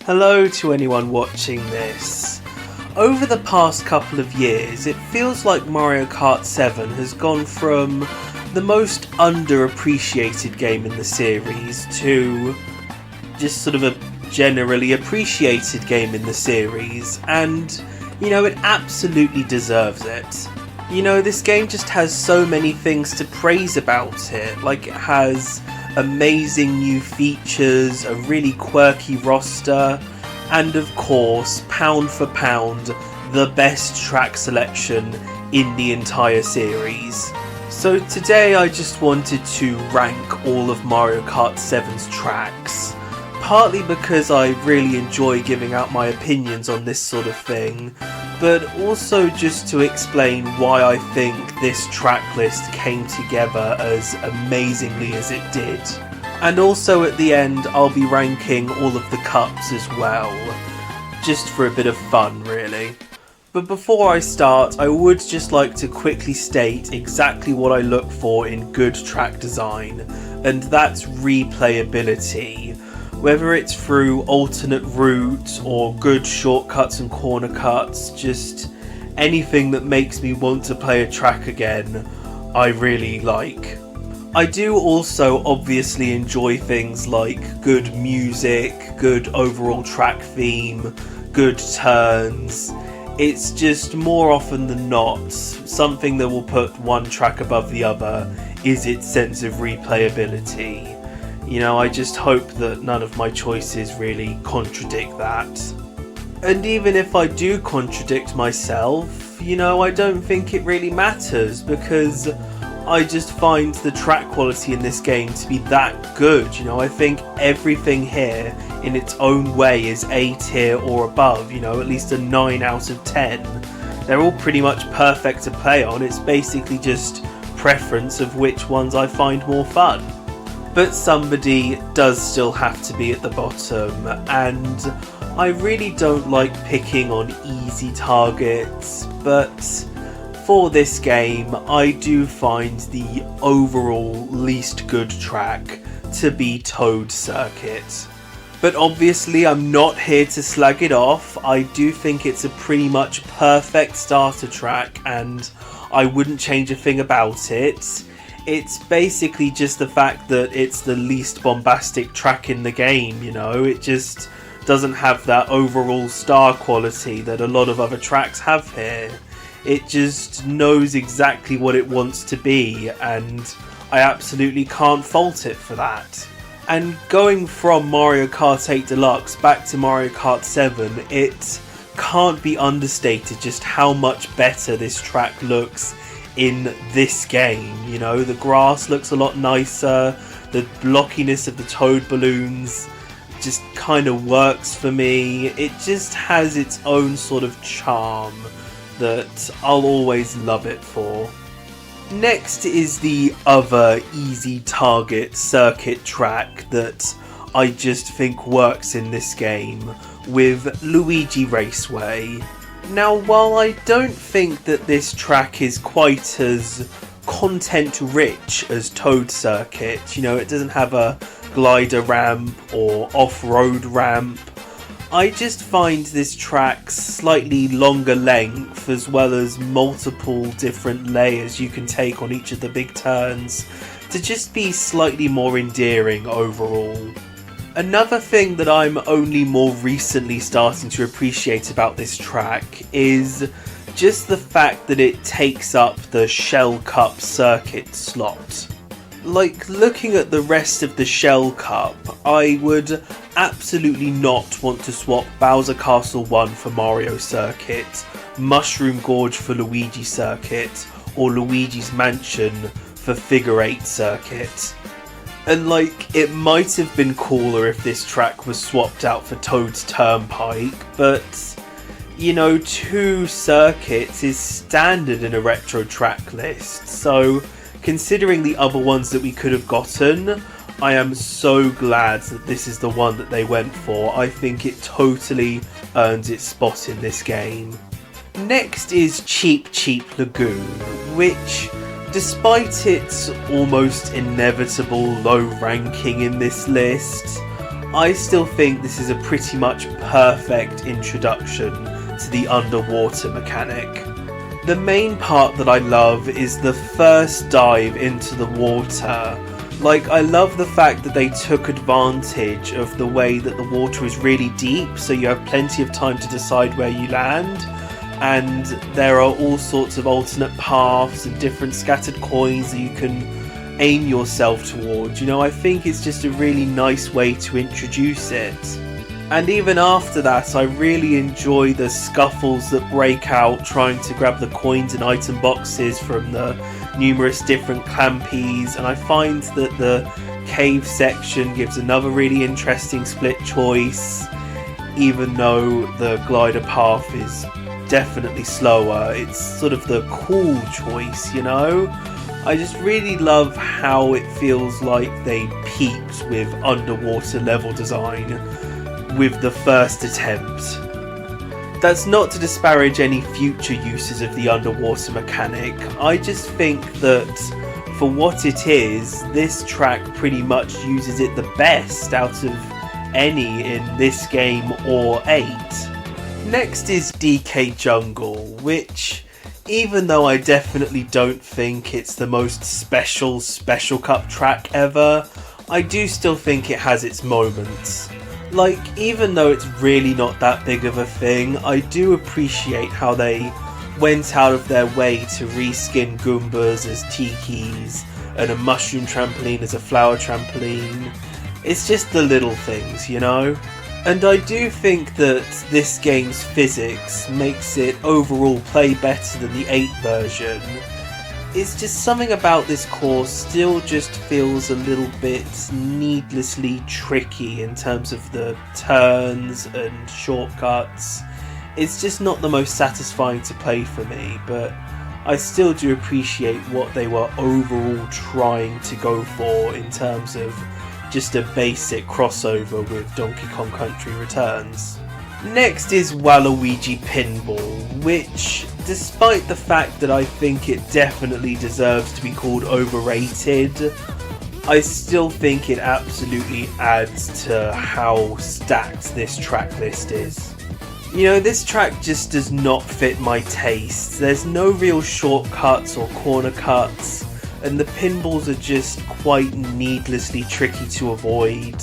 Hello to anyone watching this. Over the past couple of years, it feels like Mario Kart 7 has gone from the most underappreciated game in the series to just sort of a generally appreciated game in the series, and it absolutely deserves it. This game just has so many things to praise about it. Like, it has amazing new features, a really quirky roster, and of course, pound for pound, the best track selection in the entire series. So today I just wanted to rank all of Mario Kart 7's tracks, partly because I really enjoy giving out my opinions on this sort of thing, but also just to explain why I think this track list came together as amazingly as it did. And also at the end I'll be ranking all of the cups as well, just for a bit of fun really. But before I start, I would just like to quickly state exactly what I look for in good track design, and that's replayability. Whether it's through alternate routes or good shortcuts and corner cuts, just anything that makes me want to play a track again, I really like. I do also obviously enjoy things like good music, good overall track theme, good turns. It's just more often than not, something that will put one track above the other is its sense of replayability. I just hope that none of my choices really contradict that. And even if I do contradict myself, I don't think it really matters, because I just find the track quality in this game to be that good. I think everything here in its own way is A tier or above, at least a 9 out of 10. They're all pretty much perfect to play on. It's basically just preference of which ones I find more fun. But somebody does still have to be at the bottom, and I really don't like picking on easy targets, but for this game I do find the overall least good track to be Toad Circuit. But obviously I'm not here to slag it off. I do think it's a pretty much perfect starter track and I wouldn't change a thing about it. It's basically just the fact that it's the least bombastic track in the game, it just doesn't have that overall star quality that a lot of other tracks have here. It just knows exactly what it wants to be, and I absolutely can't fault it for that. And going from Mario Kart 8 Deluxe back to Mario Kart 7, it can't be understated just how much better this track looks in this game. The grass looks a lot nicer, the blockiness of the toad balloons just kind of works for me. It just has its own sort of charm that I'll always love it for. Next is the other easy target circuit track that I just think works in this game, with Luigi Raceway. Now, while I don't think that this track is quite as content rich as Toad Circuit, it doesn't have a glider ramp or off-road ramp, I just find this track slightly longer length, as well as multiple different layers you can take on each of the big turns, to just be slightly more endearing overall. Another thing that I'm only more recently starting to appreciate about this track is just the fact that it takes up the Shell Cup circuit slot. Like, looking at the rest of the Shell Cup, I would absolutely not want to swap Bowser Castle 1 for Mario Circuit, Mushroom Gorge for Luigi Circuit, or Luigi's Mansion for Figure 8 Circuit. And it might have been cooler if this track was swapped out for Toad's Turnpike, but 2 circuits is standard in a retro track list, so considering the other ones that we could have gotten, I am so glad that this is the one that they went for. I think it totally earns its spot in this game. Next is Cheep Cheep Lagoon, which, despite its almost inevitable low ranking in this list, I still think this is a pretty much perfect introduction to the underwater mechanic. The main part that I love is the first dive into the water. Like, I love the fact that they took advantage of the way that the water is really deep, so you have plenty of time to decide where you land, and there are all sorts of alternate paths and different scattered coins that you can aim yourself towards. You know, I think it's just a really nice way to introduce it. And even after that, I really enjoy the scuffles that break out trying to grab the coins and item boxes from the numerous different clampies, and I find that the cave section gives another really interesting split choice, even though the glider path is definitely slower. It's sort of the cool choice, you know? I just really love how it feels like they peaked with underwater level design with the first attempt. That's not to disparage any future uses of the underwater mechanic. I just think that for what it is, this track pretty much uses it the best out of any in this game or 8. Next is DK Jungle, which, even though I definitely don't think it's the most special cup track ever, I do still think it has its moments. Like, even though it's really not that big of a thing, I do appreciate how they went out of their way to reskin Goombas as tikis and a mushroom trampoline as a flower trampoline. It's just the little things, you know? And I do think that this game's physics makes it overall play better than the 8 version. It's just something about this course still just feels a little bit needlessly tricky in terms of the turns and shortcuts. It's just not the most satisfying to play for me, but I still do appreciate what they were overall trying to go for in terms of just a basic crossover with Donkey Kong Country Returns. Next is Waluigi Pinball, which, despite the fact that I think it definitely deserves to be called overrated, I still think it absolutely adds to how stacked this track list is. You know, this track just does not fit my taste. There's no real shortcuts or corner cuts, and the pinballs are just quite needlessly tricky to avoid.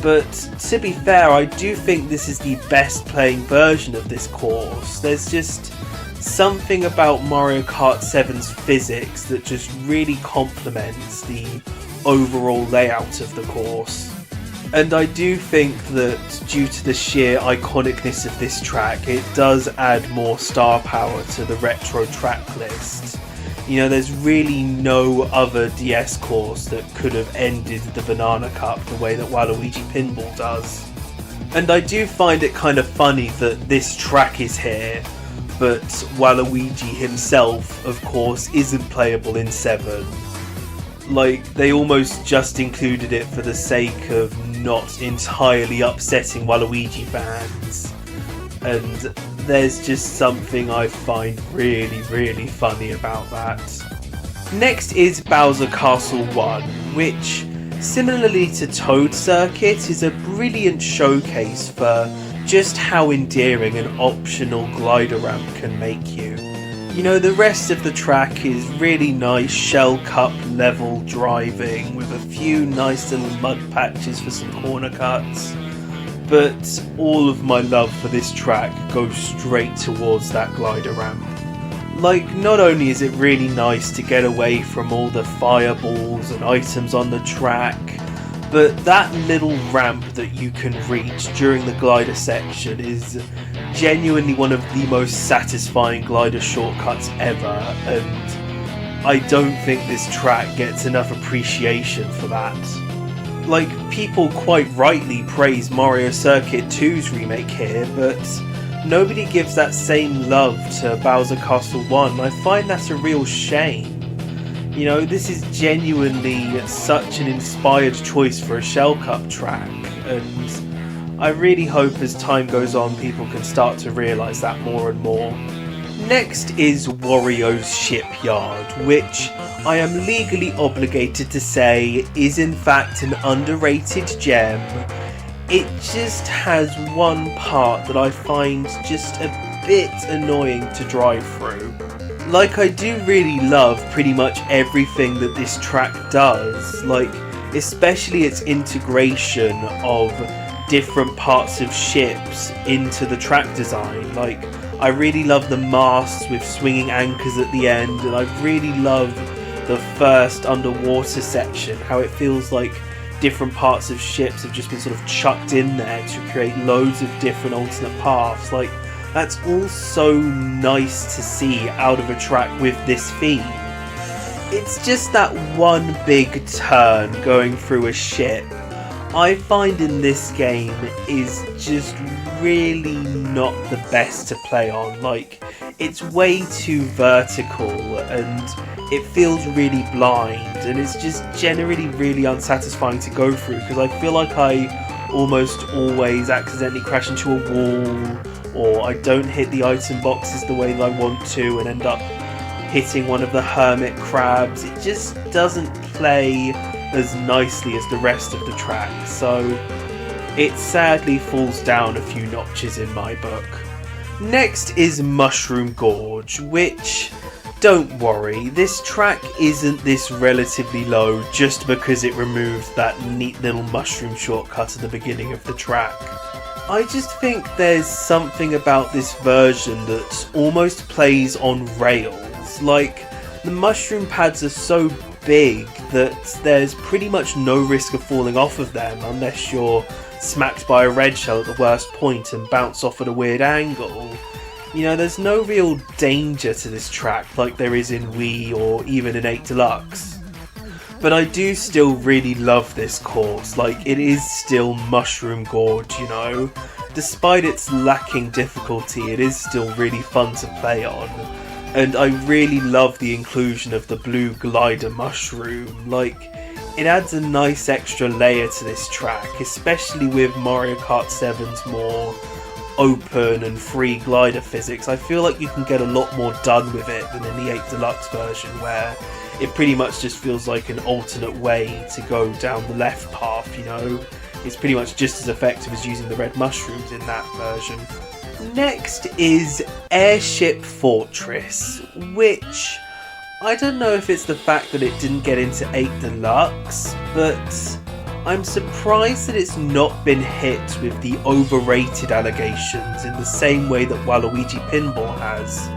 But to be fair, I do think this is the best playing version of this course. There's just something about Mario Kart 7's physics that just really complements the overall layout of the course. And I do think that due to the sheer iconicness of this track, it does add more star power to the retro track list. You know, there's really no other DS course that could have ended the Banana Cup the way that Waluigi Pinball does. And I do find it kind of funny that this track is here, but Waluigi himself, of course, isn't playable in 7. Like, they almost just included it for the sake of not entirely upsetting Waluigi fans. And there's just something I find really funny about that. Next is Bowser Castle 1, which, similarly to Toad Circuit, is a brilliant showcase for just how endearing an optional glider ramp can make you. You know, the rest of the track is really nice shell cup level driving with a few nice little mud patches for some corner cuts. But all of my love for this track goes straight towards that glider ramp. Like, not only is it really nice to get away from all the fireballs and items on the track, but that little ramp that you can reach during the glider section is genuinely one of the most satisfying glider shortcuts ever, and I don't think this track gets enough appreciation for that. Like, people quite rightly praise Mario Circuit 2's remake here, but nobody gives that same love to Bowser Castle 1. I find that a real shame. You know, this is genuinely such an inspired choice for a Shell Cup track, and I really hope as time goes on people can start to realise that more and more. Next is Wario's Shipyard, which I am legally obligated to say is in fact an underrated gem, it just has one part that I find just a bit annoying to drive through. Like, I do really love pretty much everything that this track does, like, especially its integration of different parts of ships into the track design. Like, I really love the masts with swinging anchors at the end, and I really love the first underwater section, how it feels like different parts of ships have just been sort of chucked in there to create loads of different alternate paths. Like, that's all so nice to see out of a track with this theme. It's just that one big turn going through a ship I find in this game is just really not the best to play on. Like, it's way too vertical and it feels really blind, and it's just generally really unsatisfying to go through because I feel like I almost always accidentally crash into a wall, or I don't hit the item boxes the way that I want to and end up hitting one of the hermit crabs. It just doesn't play as nicely as the rest of the track, so it sadly falls down a few notches in my book. Next is Mushroom Gorge, which, don't worry, this track isn't this relatively low just because it removed that neat little mushroom shortcut at the beginning of the track. I just think there's something about this version that almost plays on rails. Like, the mushroom pads are so big that there's pretty much no risk of falling off of them unless you're smacked by a red shell at the worst point and bounce off at a weird angle. You know, there's no real danger to this track like there is in Wii or even in 8 Deluxe. But I do still really love this course. Like, it is still Mushroom Gorge, you know. Despite its lacking difficulty, it is still really fun to play on. And I really love the inclusion of the blue glider mushroom. Like, it adds a nice extra layer to this track, especially with Mario Kart 7's more open and free glider physics. I feel like you can get a lot more done with it than in the 8 Deluxe version, where it pretty much just feels like an alternate way to go down the left path, you know? It's pretty much just as effective as using the red mushrooms in that version. Next is Airship Fortress, which I don't know if it's the fact that it didn't get into 8 Deluxe, but I'm surprised that it's not been hit with the overrated allegations in the same way that Waluigi Pinball has.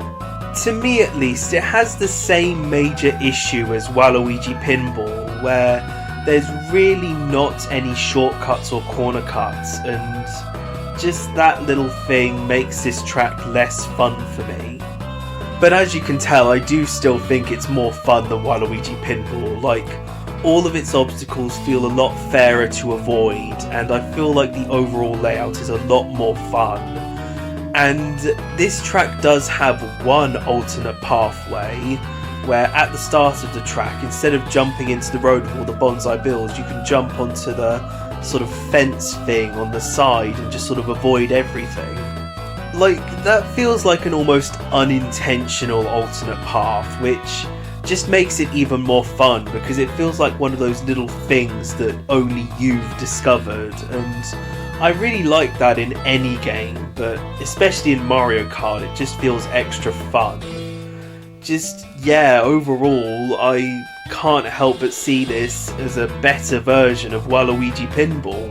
To me at least, it has the same major issue as Waluigi Pinball, where there's really not any shortcuts or corner cuts, and just that little thing makes this track less fun for me. But as you can tell, I do still think it's more fun than Waluigi Pinball. Like, all of its obstacles feel a lot fairer to avoid, and I feel like the overall layout is a lot more fun. And this track does have one alternate pathway, where at the start of the track, instead of jumping into the road with all the bonsai bills, you can jump onto the sort of fence thing on the side and just sort of avoid everything. Like, that feels like an almost unintentional alternate path, which just makes it even more fun because it feels like one of those little things that only you've discovered, and I really like that in any game, but especially in Mario Kart it just feels extra fun. Just, yeah, overall I can't help but see this as a better version of Waluigi Pinball.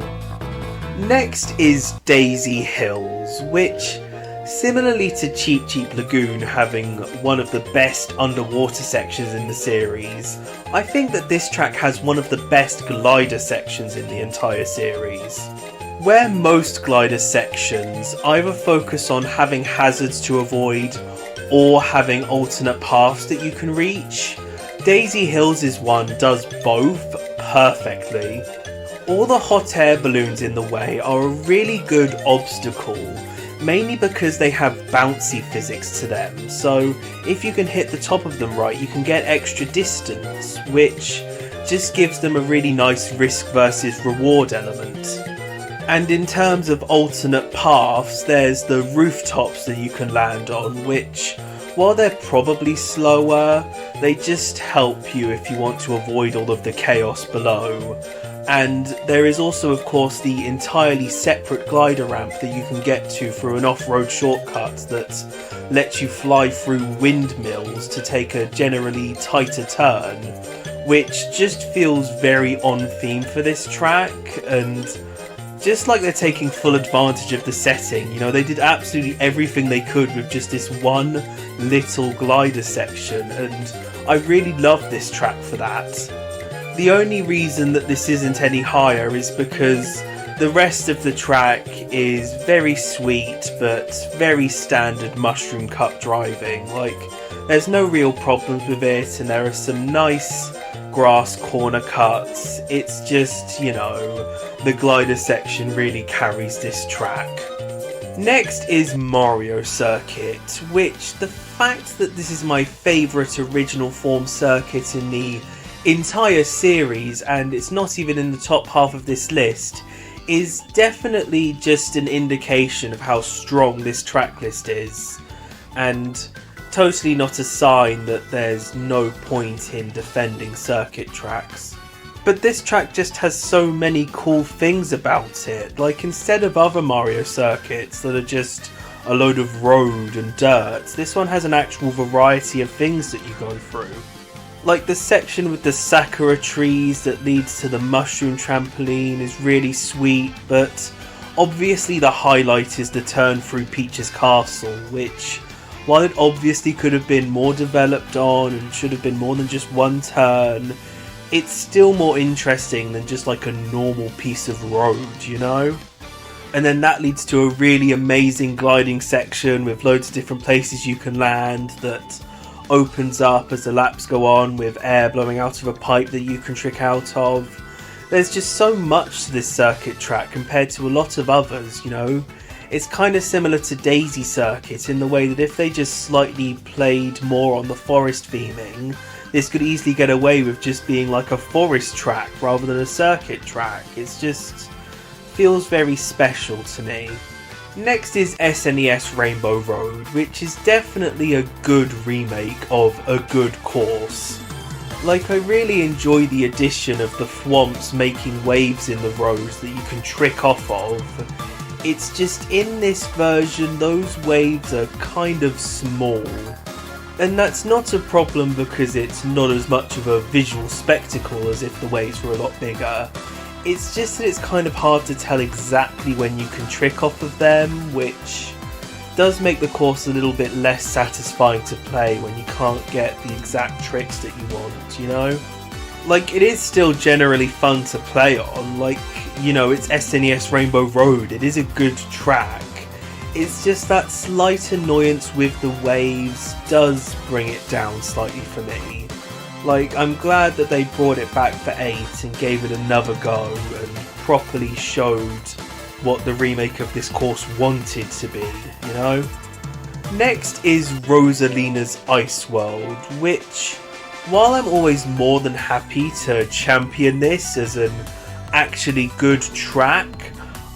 Next is Daisy Hills, which, similarly to Cheep Cheep Lagoon having one of the best underwater sections in the series, I think that this track has one of the best glider sections in the entire series. Where most glider sections either focus on having hazards to avoid or having alternate paths that you can reach, Daisy Hills' one does both perfectly. All the hot air balloons in the way are a really good obstacle, mainly because they have bouncy physics to them, so if you can hit the top of them right you can get extra distance, which just gives them a really nice risk versus reward element. And in terms of alternate paths, there's the rooftops that you can land on, which, while they're probably slower, they just help you if you want to avoid all of the chaos below. And there is also, of course, the entirely separate glider ramp that you can get to through an off-road shortcut that lets you fly through windmills to take a generally tighter turn, which just feels very on theme for this track, and just like they're taking full advantage of the setting. You know, they did absolutely everything they could with just this one little glider section, and I really love this track for that. The only reason that this isn't any higher is because the rest of the track is very sweet but very standard Mushroom Cup driving. Like, there's no real problems with it, and there are some nice grass corner cuts. It's just, you know, the glider section really carries this track. Next is Mario Circuit, which the fact that this is my favourite original form circuit in the entire series, and it's not even in the top half of this list, is definitely just an indication of how strong this track list is, and totally not a sign that there's no point in defending circuit tracks. But this track just has so many cool things about it. Like, instead of other Mario circuits that are just a load of road and dirt, this one has an actual variety of things that you go through. Like, the section with the sakura trees that leads to the mushroom trampoline is really sweet, but obviously the highlight is the turn through Peach's castle, which, while it obviously could have been more developed on and should have been more than just one turn, it's still more interesting than just like a normal piece of road, you know? And then that leads to a really amazing gliding section with loads of different places you can land that opens up as the laps go on, with air blowing out of a pipe that you can trick out of. There's just so much to this circuit track compared to a lot of others, you know? It's kind of similar to Daisy Circuit in the way that if they just slightly played more on the forest theming, this could easily get away with just being like a forest track rather than a circuit track. It's just feels very special to me. Next is SNES Rainbow Road, which is definitely a good remake of a good course. Like, I really enjoy the addition of the thwomps making waves in the roads that you can trick off of. It's just in this version those waves are kind of small. And that's not a problem because it's not as much of a visual spectacle as if the waves were a lot bigger. It's just that it's kind of hard to tell exactly when you can trick off of them, which does make the course a little bit less satisfying to play when you can't get the exact tricks that you want, you know? Like, it is still generally fun to play on, like, you know, it's SNES Rainbow Road, it is a good track. It's just that slight annoyance with the waves does bring it down slightly for me. Like, I'm glad that they brought it back for 8 and gave it another go and properly showed what the remake of this course wanted to be, you know? Next is Rosalina's Ice World, which, while I'm always more than happy to champion this as an actually good track,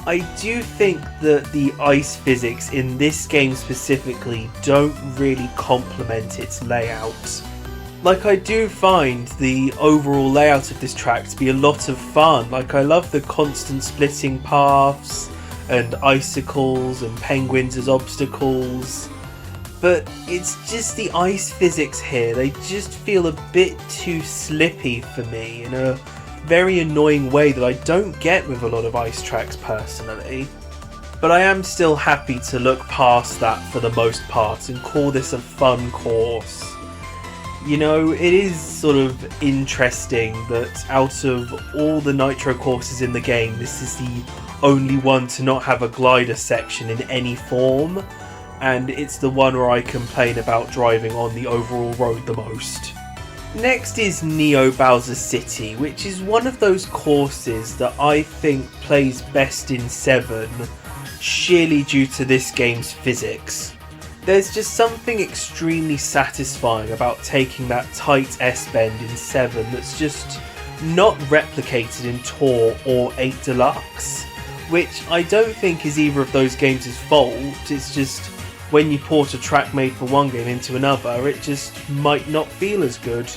I do think that the ice physics in this game specifically don't really complement its layout. Like, I do find the overall layout of this track to be a lot of fun. Like, I love the constant splitting paths and icicles and penguins as obstacles, but it's just the ice physics here, they just feel a bit too slippy for me in a very annoying way that I don't get with a lot of ice tracks personally. But I am still happy to look past that for the most part and call this a fun course. You know, it is sort of interesting that out of all the Nitro courses in the game, this is the only one to not have a glider section in any form, and it's the one where I complain about driving on the overall road the most. Next is Neo Bowser City, which is one of those courses that I think plays best in 7, sheerly due to this game's physics. There's just something extremely satisfying about taking that tight S-bend in 7 that's just not replicated in Tour or 8 Deluxe, which I don't think is either of those games' fault. It's just when you port a track made for one game into another, it just might not feel as good.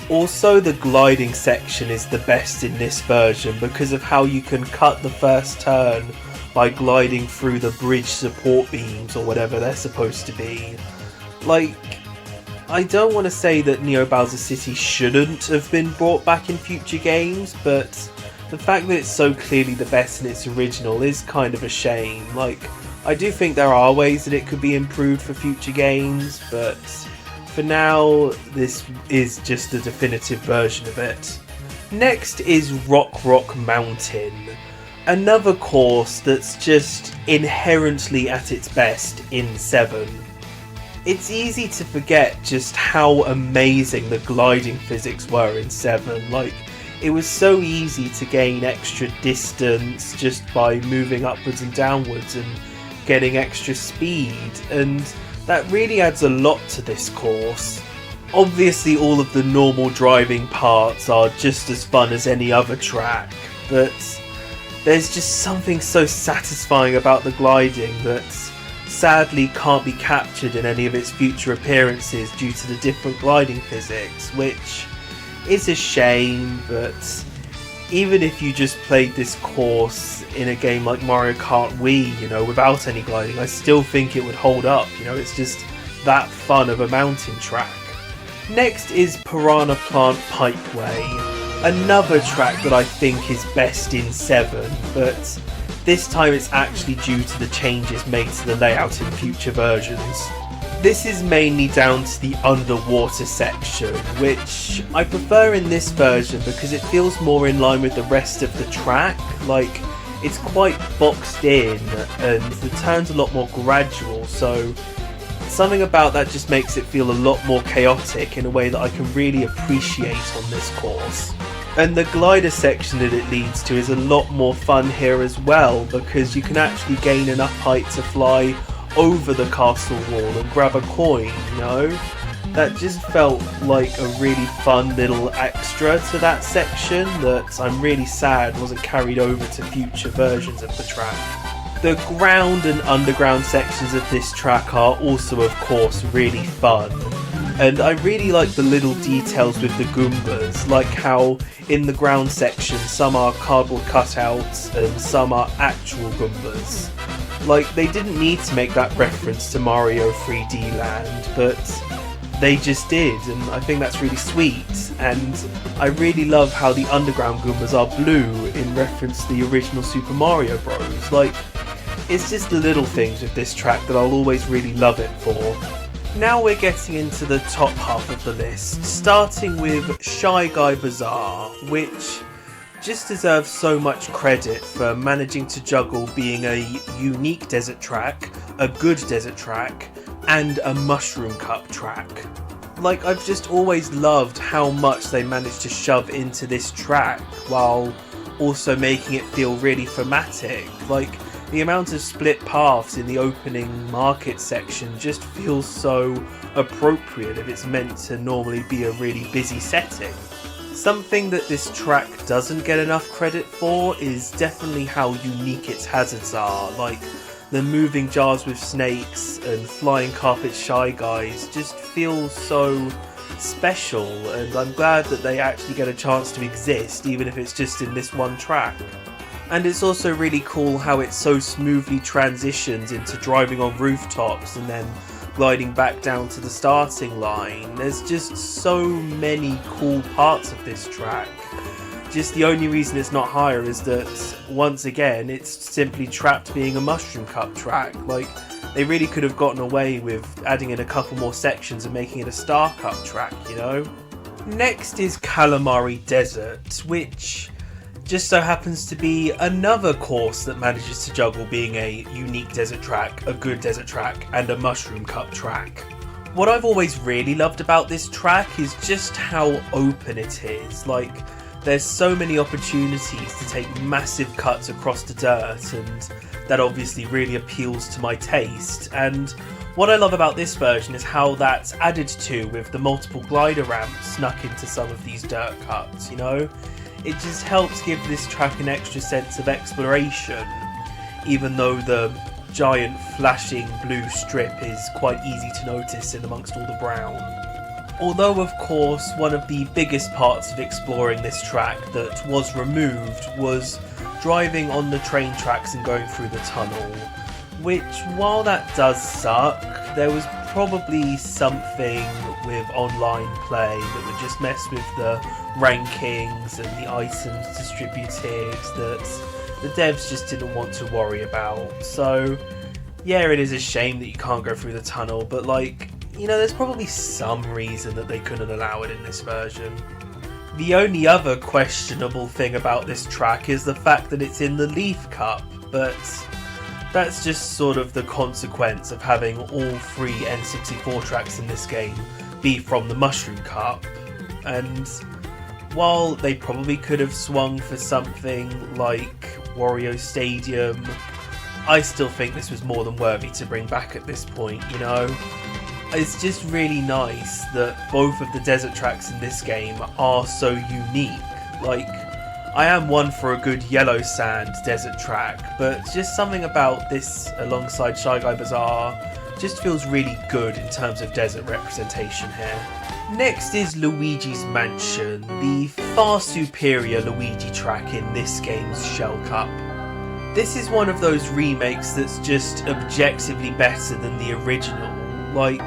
Also, the gliding section is the best in this version because of how you can cut the first turn by gliding through the bridge support beams or whatever they're supposed to be. Like, I don't want to say that Neo Bowser City shouldn't have been brought back in future games, but the fact that it's so clearly the best in its original is kind of a shame. Like, I do think there are ways that it could be improved for future games, but for now, this is just the definitive version of it. Next is Rock Rock Mountain, another course that's just inherently at its best in 7. It's easy to forget just how amazing the gliding physics were in 7. Like, it was so easy to gain extra distance just by moving upwards and downwards and getting extra speed, and that really adds a lot to this course. Obviously all of the normal driving parts are just as fun as any other track, but there's just something so satisfying about the gliding that sadly can't be captured in any of its future appearances due to the different gliding physics, which is a shame. But even if you just played this course in a game like Mario Kart Wii, you know, without any gliding, I still think it would hold up. You know, it's just that fun of a mountain track. Next is Piranha Plant Pipeway, another track that I think is best in 7, but this time it's actually due to the changes made to the layout in future versions. This is mainly down to the underwater section, which I prefer in this version because it feels more in line with the rest of the track. Like, it's quite boxed in and the turn's a lot more gradual, so something about that just makes it feel a lot more chaotic in a way that I can really appreciate on this course. And the glider section that it leads to is a lot more fun here as well, because you can actually gain enough height to fly over the castle wall and grab a coin, you know? That just felt like a really fun little extra to that section that I'm really sad wasn't carried over to future versions of the track. The ground and underground sections of this track are also of course really fun, and I really like the little details with the Goombas, like how in the ground section some are cardboard cutouts and some are actual Goombas. Like, they didn't need to make that reference to Mario 3D Land, but they just did, and I think that's really sweet. And I really love how the underground Goombas are blue in reference to the original Super Mario Bros. Like, it's just the little things with this track that I'll always really love it for. Now we're getting into the top half of the list, starting with Shy Guy Bazaar, which just deserves so much credit for managing to juggle being a unique desert track, a good desert track, and a Mushroom Cup track. Like, I've just always loved how much they managed to shove into this track while also making it feel really thematic. Like, the amount of split paths in the opening market section just feels so appropriate if it's meant to normally be a really busy setting. Something that this track doesn't get enough credit for is definitely how unique its hazards are. Like, the moving jars with snakes and flying carpet Shy Guys just feel so special, and I'm glad that they actually get a chance to exist, even if it's just in this one track. And it's also really cool how it so smoothly transitions into driving on rooftops and then gliding back down to the starting line. There's just so many cool parts of this track. Just the only reason it's not higher is that, once again, it's simply trapped being a Mushroom Cup track. Like, they really could have gotten away with adding in a couple more sections and making it a Star Cup track, you know? Next is Calamari Desert, which just so happens to be another course that manages to juggle being a unique desert track, a good desert track, and a Mushroom Cup track. What I've always really loved about this track is just how open it is. Like, there's so many opportunities to take massive cuts across the dirt, and that obviously really appeals to my taste. And what I love about this version is how that's added to with the multiple glider ramps snuck into some of these dirt cuts, you know? It just helps give this track an extra sense of exploration, even though the giant flashing blue strip is quite easy to notice in amongst all the brown. Although of course one of the biggest parts of exploring this track that was removed was driving on the train tracks and going through the tunnel, which while that does suck, there was probably something with online play that would just mess with the rankings and the items distributed that the devs just didn't want to worry about. So yeah, it is a shame that you can't go through the tunnel, but like, you know, there's probably some reason that they couldn't allow it in this version. The only other questionable thing about this track is the fact that it's in the Leaf Cup, but that's just sort of the consequence of having all 3 N64 tracks in this game be from the Mushroom Cup. And while they probably could have swung for something like Wario Stadium, I still think this was more than worthy to bring back at this point, you know? It's just really nice that both of the desert tracks in this game are so unique. Like, I am one for a good yellow sand desert track, but just something about this alongside Shy Guy Bazaar just feels really good in terms of desert representation here. Next is Luigi's Mansion, the far superior Luigi track in this game's Shell Cup. This is one of those remakes that's just objectively better than the original. Like,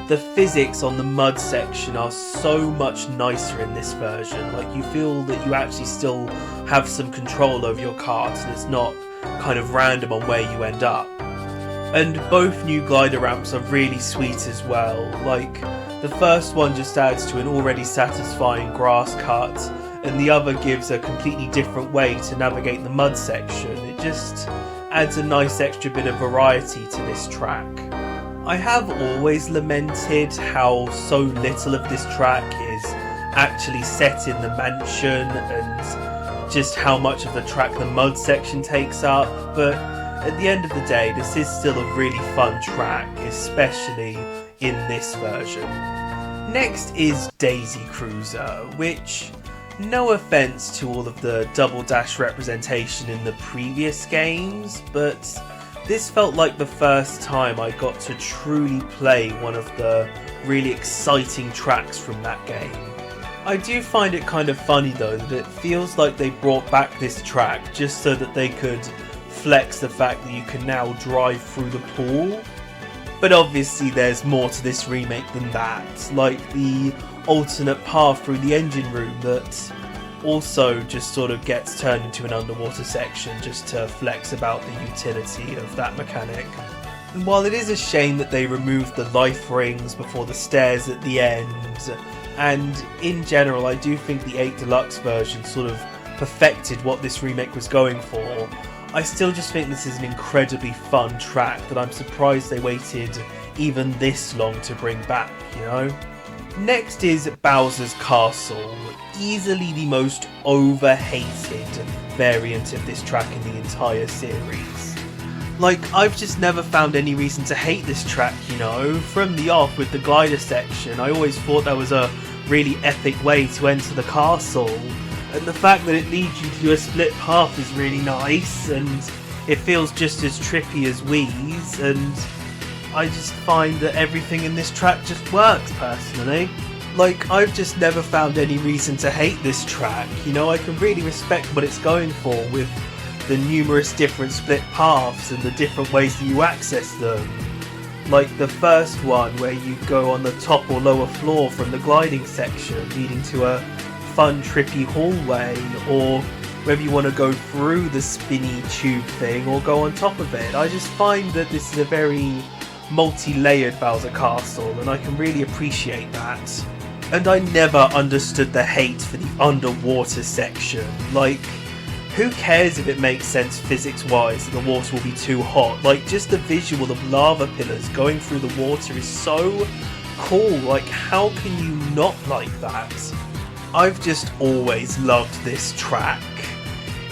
the physics on the mud section are so much nicer in this version. Like, you feel that you actually still have some control over your kart and it's not kind of random on where you end up. And both new glider ramps are really sweet as well. Like, the first one just adds to an already satisfying grass cut, and the other gives a completely different way to navigate the mud section. It just adds a nice extra bit of variety to this track. I have always lamented how so little of this track is actually set in the mansion and just how much of the track the mud section takes up, but at the end of the day this is still a really fun track, especially in this version. Next is Daisy Cruiser, which, no offense to all of the Double Dash representation in the previous games, but this felt like the first time I got to truly play one of the really exciting tracks from that game. I do find it kind of funny though that it feels like they brought back this track just so that they could flex the fact that you can now drive through the pool. But obviously there's more to this remake than that, like the alternate path through the engine room that also just sort of gets turned into an underwater section just to flex about the utility of that mechanic. And while it is a shame that they removed the life rings before the stairs at the end, and in general I do think the 8 Deluxe version sort of perfected what this remake was going for, I still just think this is an incredibly fun track that I'm surprised they waited even this long to bring back, you know? Next is Bowser's Castle, easily the most over-hated variant of this track in the entire series. Like, I've just never found any reason to hate this track, you know. From the off with the glider section, I always thought that was a really epic way to enter the castle, and the fact that it leads you to a split path is really nice, and it feels just as trippy as Wii's, and I just find that everything in this track just works, personally. Like, I've just never found any reason to hate this track, you know. I can really respect what it's going for with the numerous different split paths and the different ways that you access them. Like the first one where you go on the top or lower floor from the gliding section leading to a fun trippy hallway, or whether you want to go through the spinny tube thing or go on top of it. I just find that this is a very multi-layered Bowser Castle, and I can really appreciate that. And I never understood the hate for the underwater section. Like, who cares if it makes sense physics-wise that the water will be too hot? Like, just the visual of lava pillars going through the water is so cool. Like, how can you not like that? I've just always loved this track.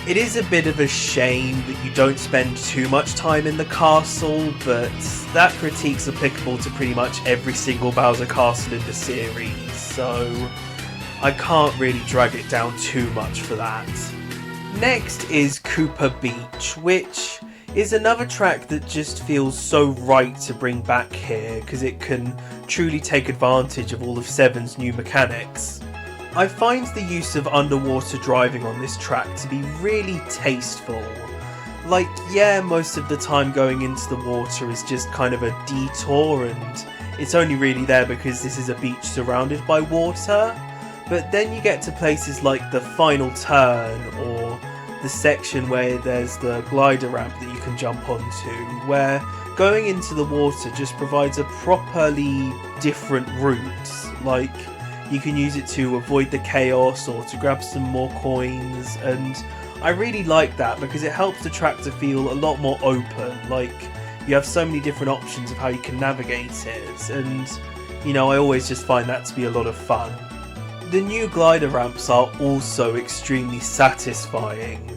It is a bit of a shame that you don't spend too much time in the castle, but that critique's applicable to pretty much every single Bowser Castle in the series, so I can't really drag it down too much for that. Next is Koopa Beach, which is another track that just feels so right to bring back here, because it can truly take advantage of all of 7's new mechanics. I find the use of underwater driving on this track to be really tasteful. Like, yeah, most of the time going into the water is just kind of a detour, and it's only really there because this is a beach surrounded by water, but then you get to places like the final turn, or the section where there's the glider ramp that you can jump onto, where going into the water just provides a properly different route. Like, you can use it to avoid the chaos or to grab some more coins, and I really like that because it helps the track to feel a lot more open. Like, you have so many different options of how you can navigate it, and you know, I always just find that to be a lot of fun. The new glider ramps are also extremely satisfying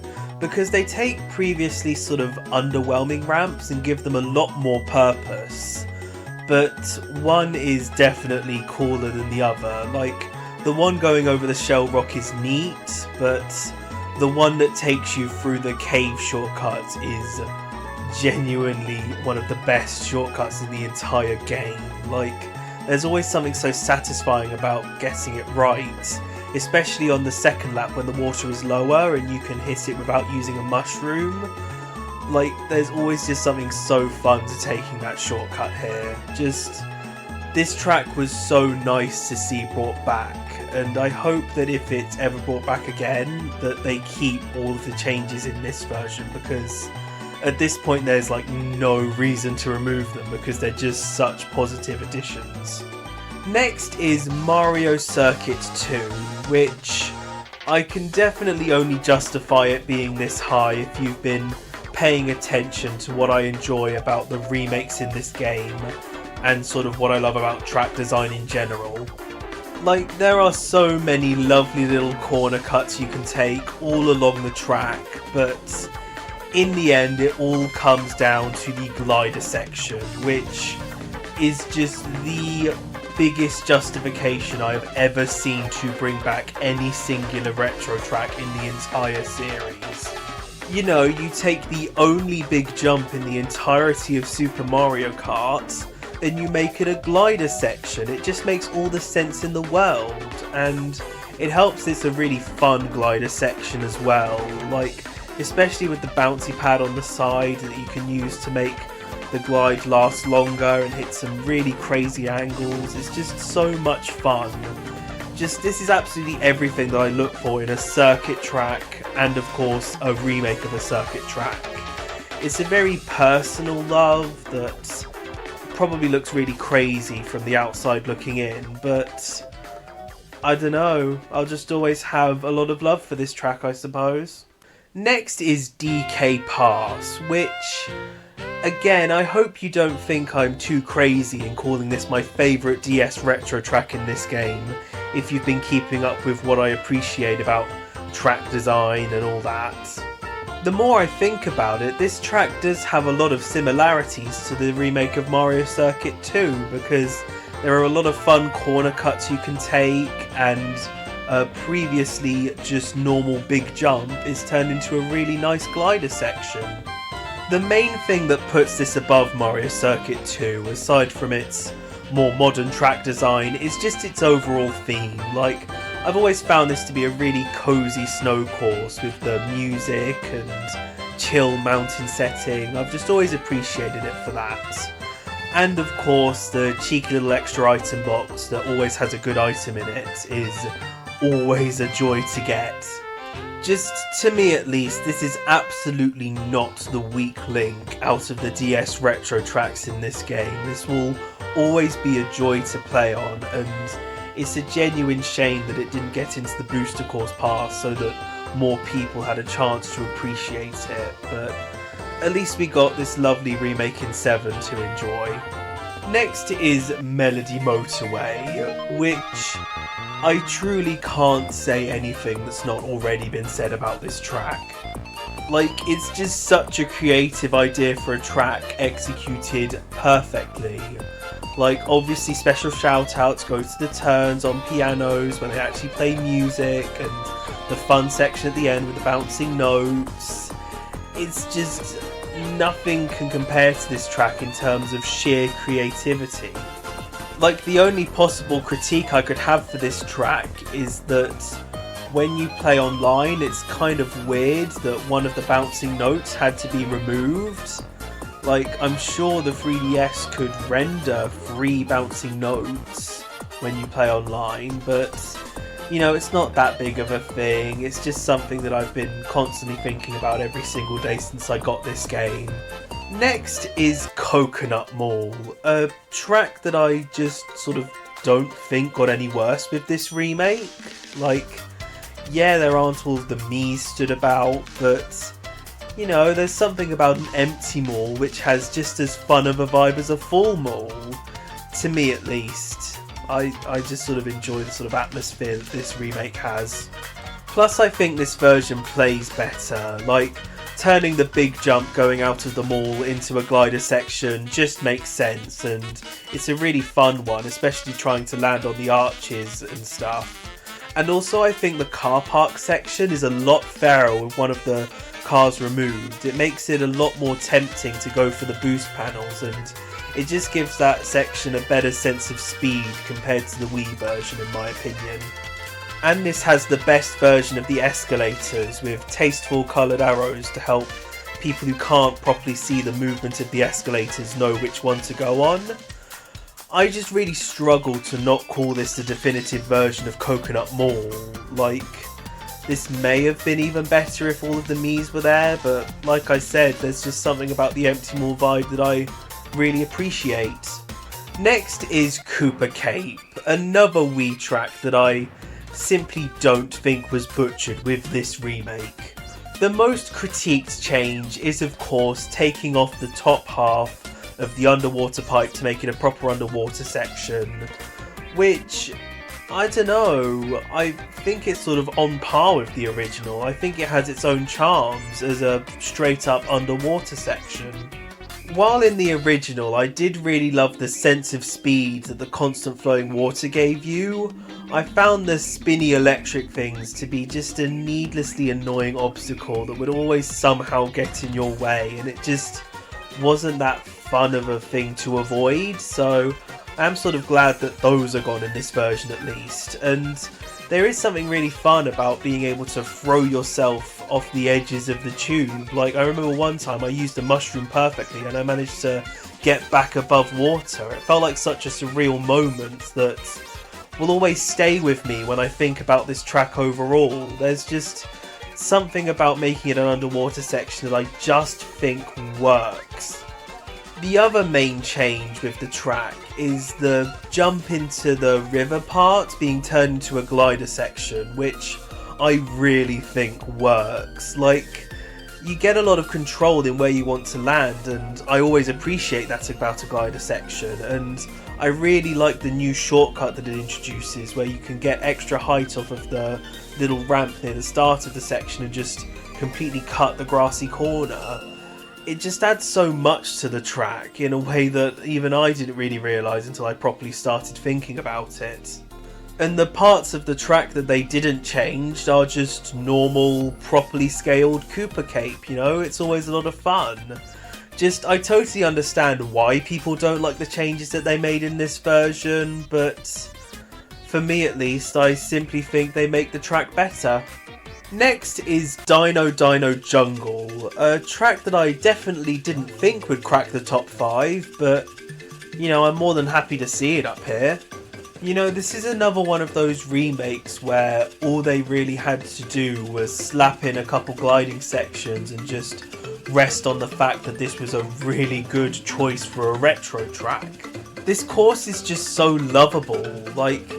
because they take previously sort of underwhelming ramps and give them a lot more purpose. But one is definitely cooler than the other. Like, the one going over the shell rock is neat, but the one that takes you through the cave shortcuts is genuinely one of the best shortcuts in the entire game. Like, there's always something so satisfying about getting it right, especially on the second lap when the water is lower and you can hit it without using a mushroom. Like, there's always just something so fun to taking that shortcut here. Just, this track was so nice to see brought back, and I hope that if it's ever brought back again, that they keep all of the changes in this version, because at this point there's like no reason to remove them because they're just such positive additions. Next is Mario Circuit 2, which I can definitely only justify it being this high if you've been paying attention to what I enjoy about the remakes in this game and sort of what I love about track design in general. Like, there are so many lovely little corner cuts you can take all along the track, but in the end it all comes down to the glider section, which is just the biggest justification I've ever seen to bring back any singular retro track in the entire series. You know, you take the only big jump in the entirety of Super Mario Kart and you make it a glider section. It just makes all the sense in the world, and it helps it's a really fun glider section as well. Like, especially with the bouncy pad on the side that you can use to make the glide last longer and hit some really crazy angles. It's just so much fun. Just, this is absolutely everything that I look for in a circuit track, and of course a remake of a circuit track. It's a very personal love that probably looks really crazy from the outside looking in, but I don't know, I'll just always have a lot of love for this track, I suppose. Next is DK Pass, which, again, I hope you don't think I'm too crazy in calling this my favourite DS retro track in this game, if you've been keeping up with what I appreciate about track design and all that. The more I think about it, this track does have a lot of similarities to the remake of Mario Circuit 2, because there are a lot of fun corner cuts you can take, and previously just normal big jump is turned into a really nice glider section. The main thing that puts this above Mario Circuit 2, aside from its more modern track design, is just its overall theme. Like, I've always found this to be a really cozy snow course with the music and chill mountain setting. I've just always appreciated it for that. And of course, the cheeky little extra item box that always has a good item in it is always a joy to get. Just, to me at least, this is absolutely not the weak link out of the DS retro tracks in this game. This will always be a joy to play on, and it's a genuine shame that it didn't get into the Booster Course Pass so that more people had a chance to appreciate it, but at least we got this lovely remake in 7 to enjoy. Next is Melody Motorway, which I truly can't say anything that's not already been said about this track. Like, it's just such a creative idea for a track executed perfectly. Like, obviously special shout outs go to the turns on pianos when they actually play music, and the fun section at the end with the bouncing notes. It's just nothing can compare to this track in terms of sheer creativity. Like, the only possible critique I could have for this track is that when you play online, it's kind of weird that one of the bouncing notes had to be removed. Like, I'm sure the 3DS could render free bouncing notes when you play online, but, you know, it's not that big of a thing. It's just something that I've been constantly thinking about every single day since I got this game. Next is Coconut Mall, a track that I just sort of don't think got any worse with this remake. Like, yeah, there aren't all the Mii's stood about, but, you know, there's something about an empty mall which has just as fun of a vibe as a full mall. To me, at least. I just sort of enjoy the sort of atmosphere that this remake has. Plus, I think this version plays better. Like, turning the big jump going out of the mall into a glider section just makes sense, and it's a really fun one, especially trying to land on the arches and stuff. And also, I think the car park section is a lot fairer with one of the cars removed. It makes it a lot more tempting to go for the boost panels, and it just gives that section a better sense of speed compared to the Wii version, in my opinion. And this has the best version of the escalators, with tasteful coloured arrows to help people who can't properly see the movement of the escalators know which one to go on. I just really struggle to not call this the definitive version of Coconut Mall. Like, this may have been even better if all of the Mii's were there, but like I said, there's just something about the empty mall vibe that I really appreciate. Next is Cooper Cape, another Wii track that I simply don't think was butchered with this remake. The most critiqued change is, of course, taking off the top half of the underwater pipe to make it a proper underwater section, which, I don't know, I think it's sort of on par with the original. I think it has its own charms as a straight up underwater section. While in the original, I did really love the sense of speed that the constant flowing water gave you, I found the spinny electric things to be just a needlessly annoying obstacle that would always somehow get in your way, and it just wasn't that fun of a thing to avoid, so I'm sort of glad that those are gone in this version at least. And there is something really fun about being able to throw yourself off the edges of the tube. Like, I remember one time I used a mushroom perfectly and I managed to get back above water. It felt like such a surreal moment that will always stay with me when I think about this track overall. There's just something about making it an underwater section that I just think works. The other main change with the track is the jump into the river part being turned into a glider section, which I really think works. Like, you get a lot of control in where you want to land, and I always appreciate that about a glider section, and I really like the new shortcut that it introduces where you can get extra height off of the little ramp near the start of the section and just completely cut the grassy corner. It just adds so much to the track in a way that even I didn't really realise until I properly started thinking about it. And the parts of the track that they didn't change are just normal, properly scaled Cooper Cape, you know? It's always a lot of fun. I totally understand why people don't like the changes that they made in this version, but for me at least, I simply think they make the track better. Next is Dino Dino Jungle, a track that I definitely didn't think would crack the top 5, but, you know, I'm more than happy to see it up here. You know, this is another one of those remakes where all they really had to do was slap in a couple gliding sections and just rest on the fact that this was a really good choice for a retro track. This course is just so lovable. Like,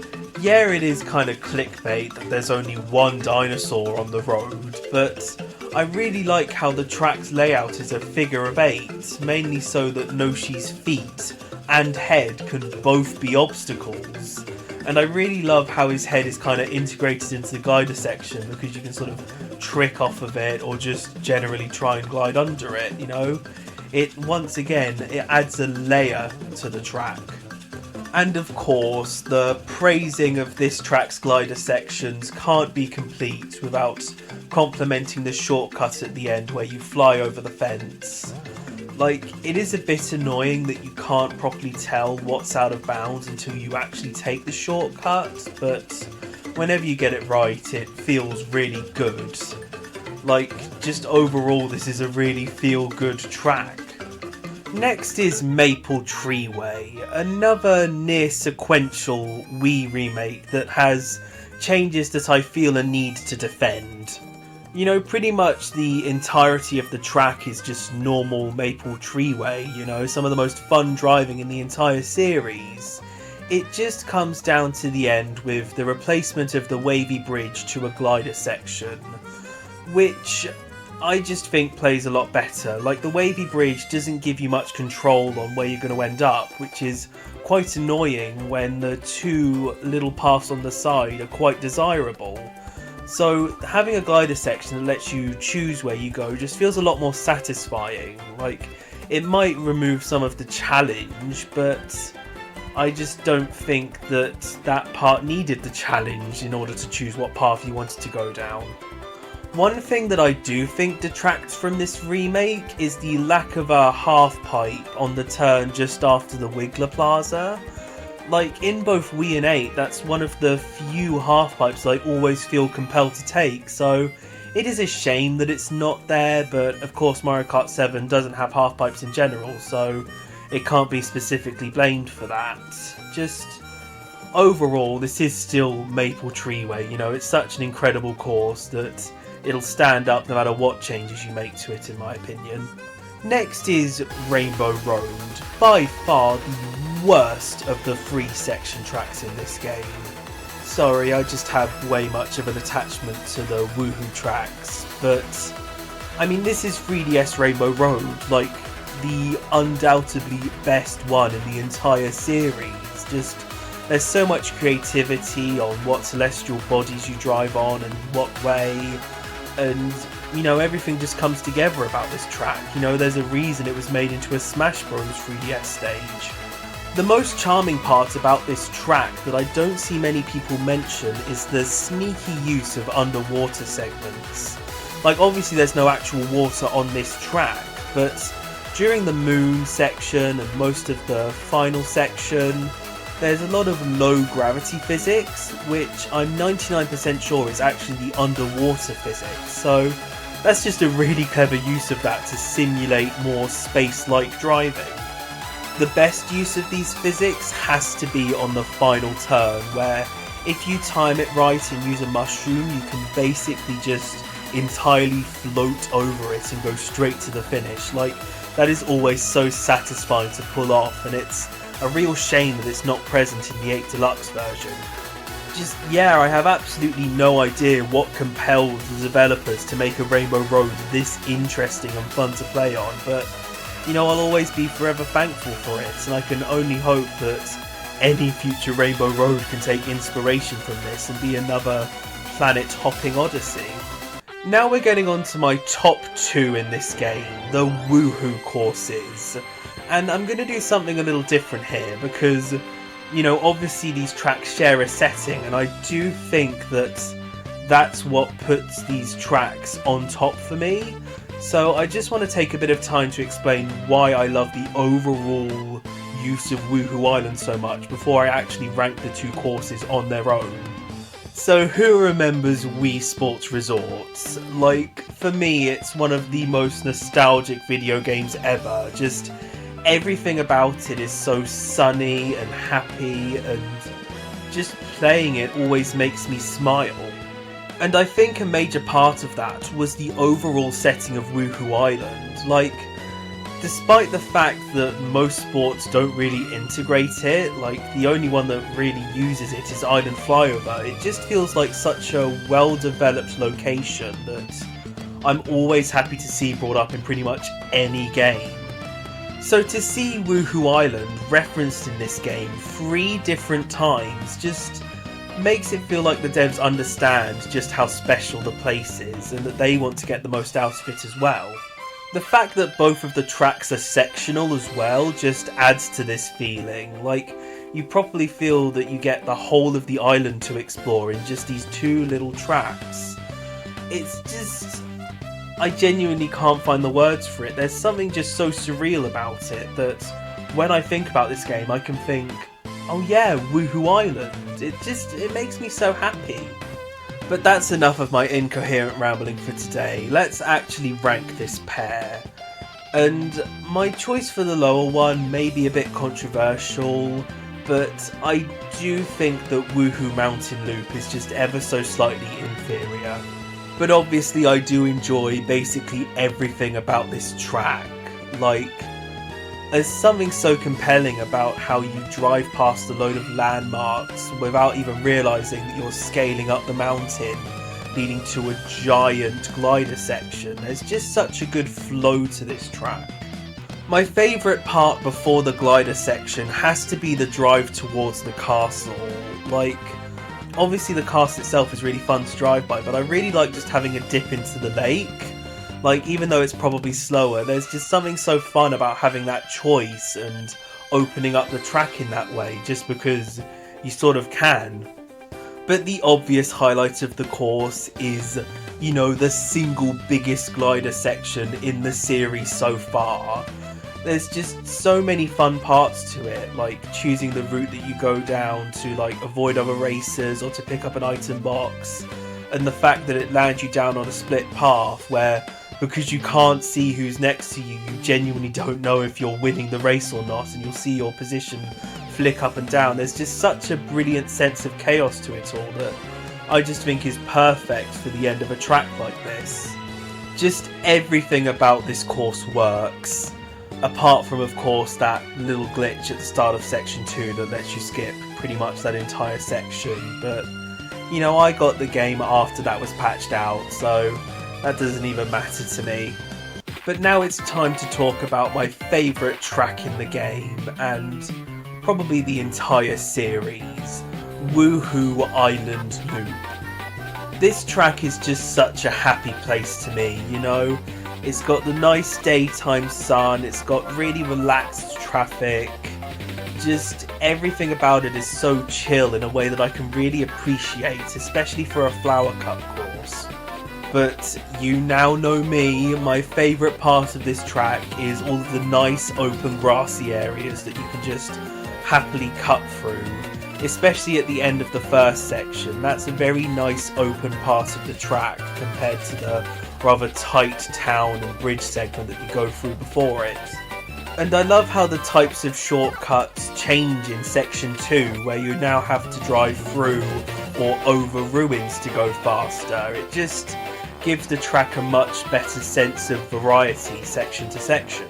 yeah, it is kind of clickbait that there's only one dinosaur on the road, but I really like how the track's layout is a figure of 8, mainly so that Noshi's feet and head can both be obstacles. And I really love how his head is kind of integrated into the glider section, because you can sort of trick off of it or just generally try and glide under it, you know? It, once again, it adds a layer to the track. And of course, the praising of this track's glider sections can't be complete without complimenting the shortcut at the end where you fly over the fence. Like, it is a bit annoying that you can't properly tell what's out of bounds until you actually take the shortcut, but whenever you get it right, it feels really good. Like, just overall, this is a really feel-good track. Next is Maple Treeway, another near-sequential Wii remake that has changes that I feel a need to defend. You know, pretty much the entirety of the track is just normal Maple Treeway, you know, some of the most fun driving in the entire series. It just comes down to the end with the replacement of the wavy bridge to a glider section, which I just think plays a lot better. Like, the wavy bridge doesn't give you much control on where you're going to end up, which is quite annoying when the two little paths on the side are quite desirable. So having a glider section that lets you choose where you go just feels a lot more satisfying. Like, it might remove some of the challenge, but I just don't think that that part needed the challenge in order to choose what path you wanted to go down. One thing that I do think detracts from this remake is the lack of a half pipe on the turn just after the Wiggler Plaza. Like, in both Wii and 8, that's one of the few half pipes I always feel compelled to take, so it is a shame that it's not there, but of course Mario Kart 7 doesn't have half pipes in general, so it can't be specifically blamed for that. Just overall, this is still Maple Treeway, you know, it's such an incredible course that it'll stand up no matter what changes you make to it, in my opinion. Next is Rainbow Road, by far the worst of the 3 section tracks in this game. Sorry, I just have way much of an attachment to the Woohoo tracks, but I mean, this is 3DS Rainbow Road, like the undoubtedly best one in the entire series. Just, there's so much creativity on what celestial bodies you drive on and what way, and you know, everything just comes together about this track. You know, there's a reason it was made into a Smash Bros 3DS stage. The most charming part about this track that I don't see many people mention is the sneaky use of underwater segments. Like, obviously there's no actual water on this track, but during the moon section and most of the final section, there's a lot of low gravity physics, which I'm 99% sure is actually the underwater physics, so that's just a really clever use of that to simulate more space-like driving. The best use of these physics has to be on the final turn, where if you time it right and use a mushroom, you can basically just entirely float over it and go straight to the finish. Like, that is always so satisfying to pull off, and it's a real shame that it's not present in the 8 Deluxe version. Just, yeah, I have absolutely no idea what compelled the developers to make a Rainbow Road this interesting and fun to play on, but you know, I'll always be forever thankful for it, and I can only hope that any future Rainbow Road can take inspiration from this and be another planet-hopping odyssey. Now we're getting on to my top 2 in this game, the Woohoo courses. And I'm going to do something a little different here because, you know, obviously these tracks share a setting, and I do think that that's what puts these tracks on top for me. So I just want to take a bit of time to explain why I love the overall use of Woohoo Island so much before I actually rank the 2 courses on their own. So who remembers Wii Sports Resorts? Like, for me, it's one of the most nostalgic video games ever. Just everything about it is so sunny and happy, and just playing it always makes me smile. And I think a major part of that was the overall setting of Woohoo Island. Like, despite the fact that most sports don't really integrate it, like the only one that really uses it is Island Flyover, it just feels like such a well-developed location that I'm always happy to see brought up in pretty much any game. So to see Woohoo Island referenced in this game 3 different times just makes it feel like the devs understand just how special the place is and that they want to get the most out of it as well. The fact that both of the tracks are sectional as well just adds to this feeling. Like, you properly feel that you get the whole of the island to explore in just these 2 little tracks. It's just... I genuinely can't find the words for it. There's something just so surreal about it that when I think about this game I can think, oh yeah, Woohoo Island. It makes me so happy. But that's enough of my incoherent rambling for today. Let's actually rank this pair. And my choice for the lower one may be a bit controversial, but I do think that Woohoo Mountain Loop is just ever so slightly inferior. But obviously I do enjoy basically everything about this track. Like, there's something so compelling about how you drive past a load of landmarks without even realising that you're scaling up the mountain, leading to a giant glider section. There's just such a good flow to this track. My favourite part before the glider section has to be the drive towards the castle. Like, obviously the castle itself is really fun to drive by, but I really like just having a dip into the lake. Like, even though it's probably slower, there's just something so fun about having that choice and opening up the track in that way, just because you sort of can. But the obvious highlight of the course is, you know, the single biggest glider section in the series so far. There's just so many fun parts to it, like choosing the route that you go down to like avoid other racers or to pick up an item box, and the fact that it lands you down on a split path where, because you can't see who's next to you, you genuinely don't know if you're winning the race or not, and you'll see your position flick up and down. There's just such a brilliant sense of chaos to it all that I just think is perfect for the end of a track like this. Just everything about this course works, apart from, of course, that little glitch at the start of section 2 that lets you skip pretty much that entire section. But, you know, I got the game after that was patched out, so that doesn't even matter to me. But now it's time to talk about my favourite track in the game, and probably the entire series, Woohoo Island Loop. This track is just such a happy place to me, you know? It's got the nice daytime sun, it's got really relaxed traffic, just everything about it is so chill in a way that I can really appreciate, especially for a Flower Cup course. But you now know me, my favourite part of this track is all of the nice open grassy areas that you can just happily cut through, especially at the end of the first section. That's a very nice open part of the track compared to the rather tight town and bridge segment that you go through before it. And I love how the types of shortcuts change in section 2, where you now have to drive through or over ruins to go faster. It just gives the track a much better sense of variety section to section.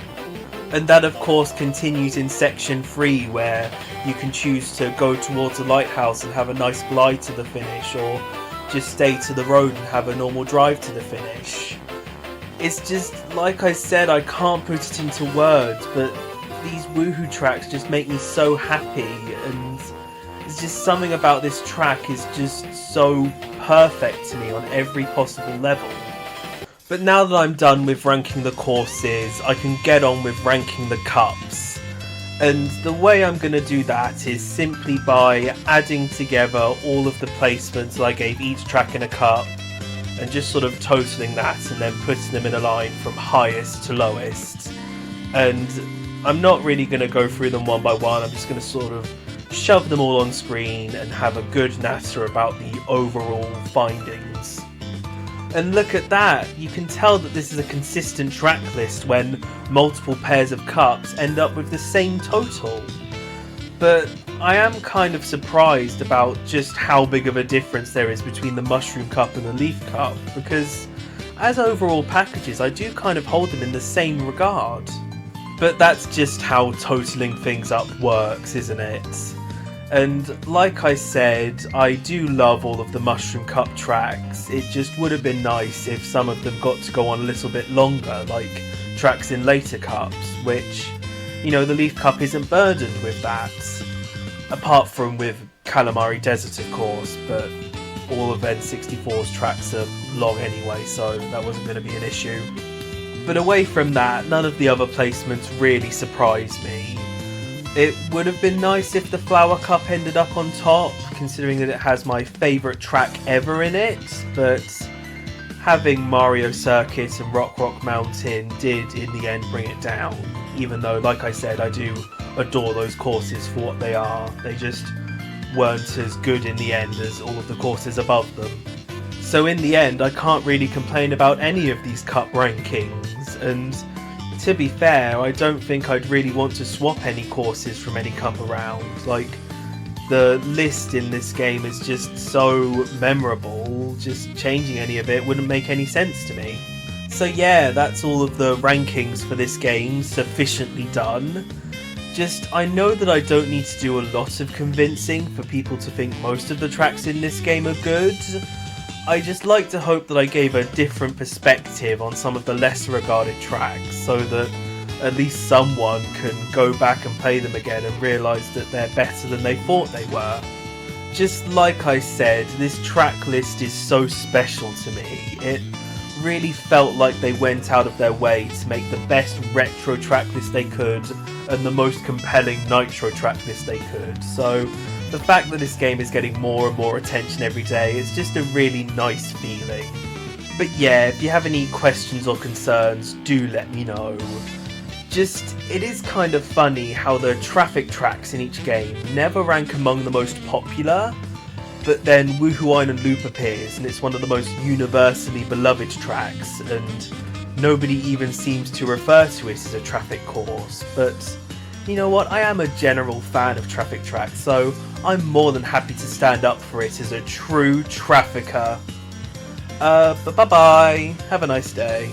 And that of course continues in section 3, where you can choose to go towards a lighthouse and have a nice glide to the finish, or just stay to the road and have a normal drive to the finish. It's just, like I said, I can't put it into words, but these Woohoo tracks just make me so happy, and it's just something about this track is just so perfect to me on every possible level. But now that I'm done with ranking the courses, I can get on with ranking the cups. And the way I'm going to do that is simply by adding together all of the placements that I gave each track in a cup, and just sort of totaling that and then putting them in a line from highest to lowest. And I'm not really going to go through them one by one, I'm just going to sort of shove them all on screen and have a good natter about the overall findings. And look at that, you can tell that this is a consistent track list when multiple pairs of cups end up with the same total. But I am kind of surprised about just how big of a difference there is between the Mushroom Cup and the Leaf Cup, because as overall packages I do kind of hold them in the same regard. But that's just how totaling things up works, isn't it? And like I said, I do love all of the Mushroom Cup tracks. It just would have been nice if some of them got to go on a little bit longer, like tracks in later cups, which, you know, the Leaf Cup isn't burdened with that. Apart from with Calamari Desert, of course, but all of N64's tracks are long anyway, so that wasn't going to be an issue. But away from that, none of the other placements really surprised me. It would have been nice if the Flower Cup ended up on top, considering that it has my favourite track ever in it, but having Mario Circuit and Rock Mountain did in the end bring it down, even though, like I said, I do adore those courses for what they are. They just weren't as good in the end as all of the courses above them. So in the end, I can't really complain about any of these cup rankings, and to be fair, I don't think I'd really want to swap any courses from any cup around. Like, the list in this game is just so memorable, just changing any of it wouldn't make any sense to me. So yeah, that's all of the rankings for this game, sufficiently done. Just, I know that I don't need to do a lot of convincing for people to think most of the tracks in this game are good. I just like to hope that I gave a different perspective on some of the lesser regarded tracks, so that at least someone can go back and play them again and realise that they're better than they thought they were. Just like I said, this track list is so special to me. It really felt like they went out of their way to make the best retro track list they could and the most compelling nitro track list they could. So the fact that this game is getting more and more attention every day is just a really nice feeling. But yeah, if you have any questions or concerns, do let me know. Just, it is kind of funny how the traffic tracks in each game never rank among the most popular, but then Woohoo Island Loop appears and it's one of the most universally beloved tracks, and nobody even seems to refer to it as a traffic course. But you know what, I am a general fan of traffic tracks, so I'm more than happy to stand up for it as a true trafficker. But bye bye, have a nice day.